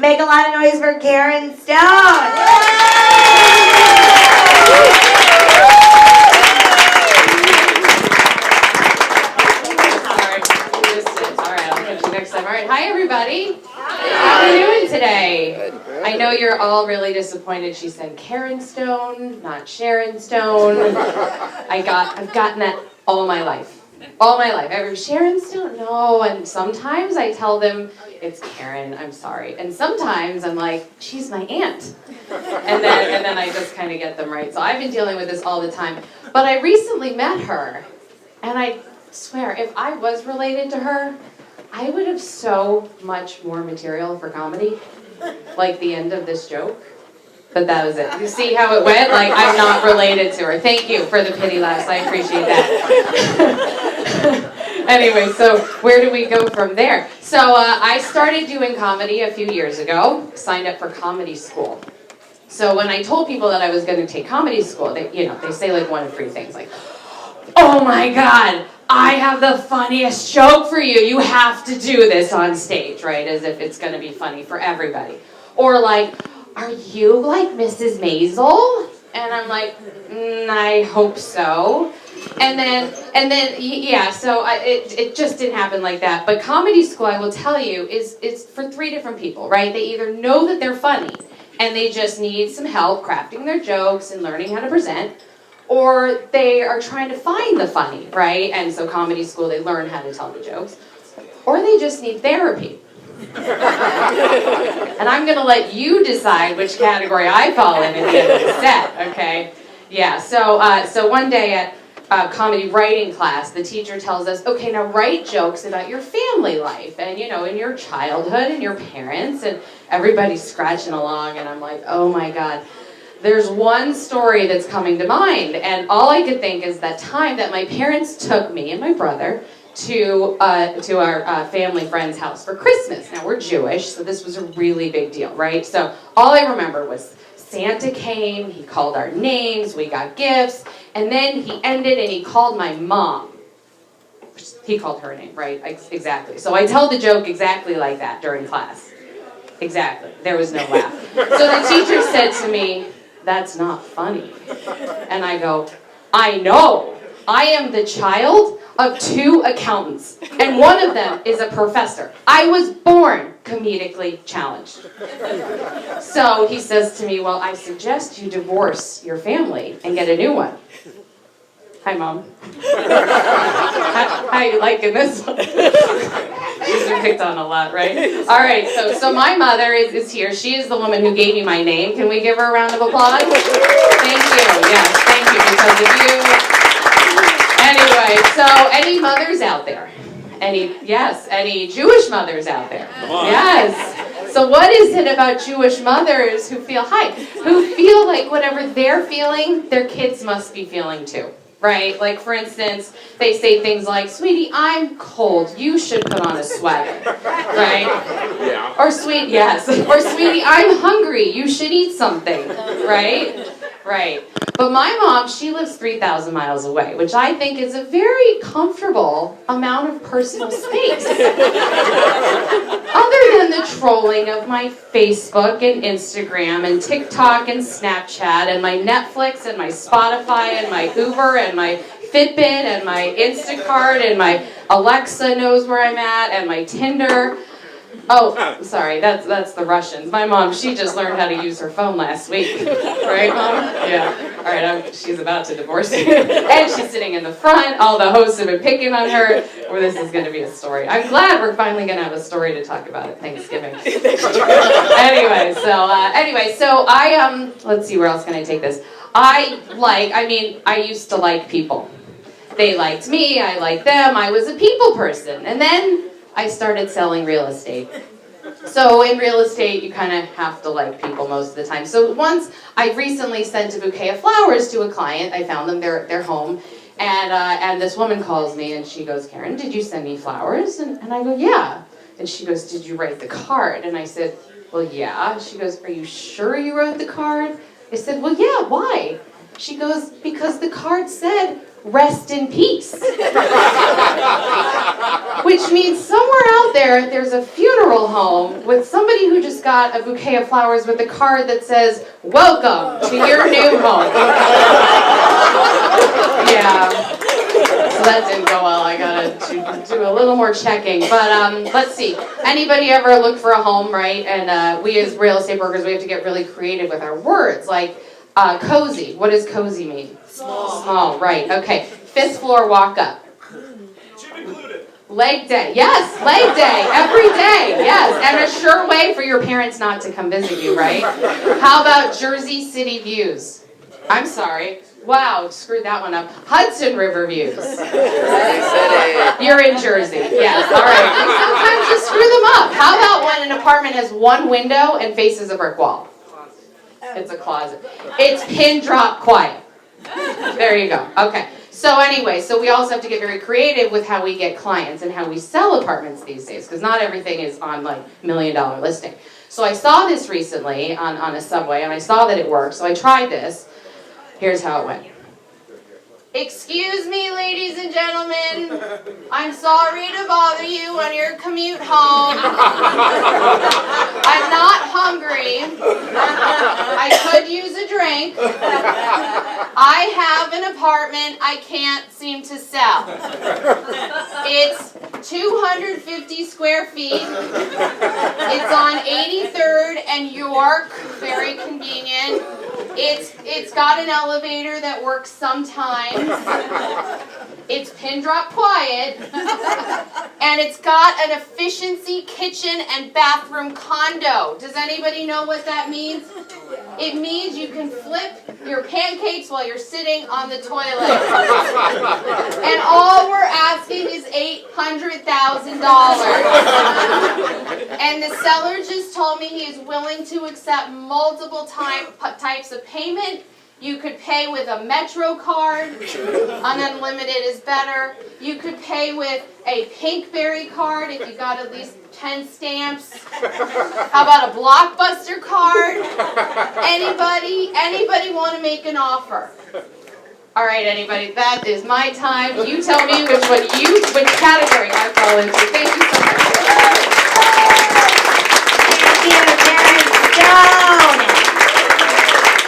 Make a lot of noise for Karen Stone. Hi, everybody. How are you doing today? I know you're all really disappointed she said Karen Stone, not Sharon Stone. I've gotten that all my life. All my life. Sharon Stone? No. And sometimes I tell them, it's Karen, I'm sorry. And sometimes I'm like, she's my aunt. And then I just kind of get them right. So I've been dealing with this all the time. But I recently met her, and I swear, if I was related to her, I would have so much more material for comedy, like the end of this joke, but that was it. You see how it went? Like, I'm not related to her. Thank you for the pity laughs. I appreciate that. Anyway, so where do we go from there? So I started doing comedy a few years ago, signed up for comedy school. So when I told people that I was going to take comedy school, they say like one of three things, like, oh my God, I have the funniest joke for you. You have to do this on stage, right? As if it's going to be funny for everybody. Or like, are you like Mrs. Maisel? And I'm like, I hope so. And then, yeah, so it just didn't happen like that. But comedy school, I will tell you, is for three different people, right? They either know that they're funny, and they just need some help crafting their jokes and learning how to present, or they are trying to find the funny, right? And so comedy school, they learn how to tell the jokes. Or they just need therapy. And I'm going to let you decide which category I fall in at the end of the set, okay? Yeah, so one day at comedy writing class, the teacher tells us, okay, now write jokes about your family life and, in your childhood and your parents, and everybody's scratching along, and I'm like, oh my God. There's one story that's coming to mind, and all I could think is that time that my parents took me and my brother to our family friend's house for Christmas. Now, we're Jewish, so this was a really big deal, right? So all I remember was Santa came, he called our names, we got gifts, and then he ended and he called my mom. He called her name, right? Exactly. So I tell the joke exactly like that during class. Exactly. There was no laugh. So the teacher said to me, that's not funny. And I go, I know. I am the child of two accountants, and one of them is a professor. I was born comedically challenged. So he says to me, well, I suggest you divorce your family and get a new one. Hi, Mom. How you liking this one? She's been picked on a lot, right? All right, so my mother is here. She is the woman who gave me my name. Can we give her a round of applause? Thank you. Yes, thank you, because of you. Anyway, so any mothers out there? Any Jewish mothers out there? Yes. So what is it about Jewish mothers who feel like whatever they're feeling, their kids must be feeling too? Right? Like, for instance, they say things like, sweetie, I'm cold. You should put on a sweater. Right? Yeah. Or sweetie, I'm hungry. You should eat something. Right? Right. But my mom, she lives 3,000 miles away, which I think is a very comfortable amount of personal space. Other than the trolling of my Facebook and Instagram and TikTok and Snapchat and my Netflix and my Spotify and my Uber and my Fitbit and my Instacart and my Alexa knows where I'm at and my Tinder. Oh, sorry, that's the Russians. My mom, she just learned how to use her phone last week. Right, Mom? Yeah. All right, she's about to divorce me. And she's sitting in the front. All the hosts have been picking on her. Or this is going to be a story. I'm glad we're finally going to have a story to talk about at Thanksgiving. Anyway, so I, let's see, where else can I take this? I used to like people. They liked me, I liked them, I was a people person. And then I started selling real estate. So in real estate, you kind of have to like people most of the time. So once I recently sent a bouquet of flowers to a client. I found them, their home. And this woman calls me and she goes, Karen, did you send me flowers? And I go, yeah. And she goes, did you write the card? And I said, well, yeah. She goes, are you sure you wrote the card? I said, well, yeah, why? She goes, because the card said, rest in peace. Which means somewhere out there's a funeral home with somebody who just got a bouquet of flowers with a card that says, "Welcome to your new home." Yeah. So that didn't go well. I gotta do a little more checking. But let's see. Anybody ever look for a home, right? And we as real estate brokers, we have to get really creative with our words. Like cozy. What does cozy mean? Small, right. Okay. 5th floor walk up. Gym included. Leg day. Yes, leg day. Every day. Yes. And a sure way for your parents not to come visit you, right? How about Jersey City views? I'm sorry. Wow, screwed that one up. Hudson River views. You're in Jersey. Yes, all right. Sometimes you screw them up. How about when an apartment has one window and faces a brick wall? It's a closet. It's pin drop quiet. There you go. Okay. So anyway, so we also have to get very creative with how we get clients and how we sell apartments these days, because not everything is on like $1 million listing. So I saw this recently on a subway, and I saw that it worked, so I tried this. Here's how it went. Excuse me, ladies and gentlemen. I'm sorry to bother you on your commute home. I'm not hungry. I could use a drink. I have an apartment I can't seem to sell. It's 250 square feet. It's on 83rd and York. Very convenient. It's got an elevator that works sometimes. It's pin drop quiet. And it's got an efficiency kitchen and bathroom condo. Does anybody know what that means? It means you can flip your pancakes while you're sitting on the toilet. And all we're asking is $800,000. And the seller just told me he is willing to accept multiple types of payment. You could pay with a Metro card. An unlimited is better. You could pay with a Pinkberry card if you got at least 10 stamps. How about a Blockbuster card? Anybody want to make an offer? All right, anybody, that is my time. You tell me which category I fall into. Thank you so much. Thank you, Karen Stone.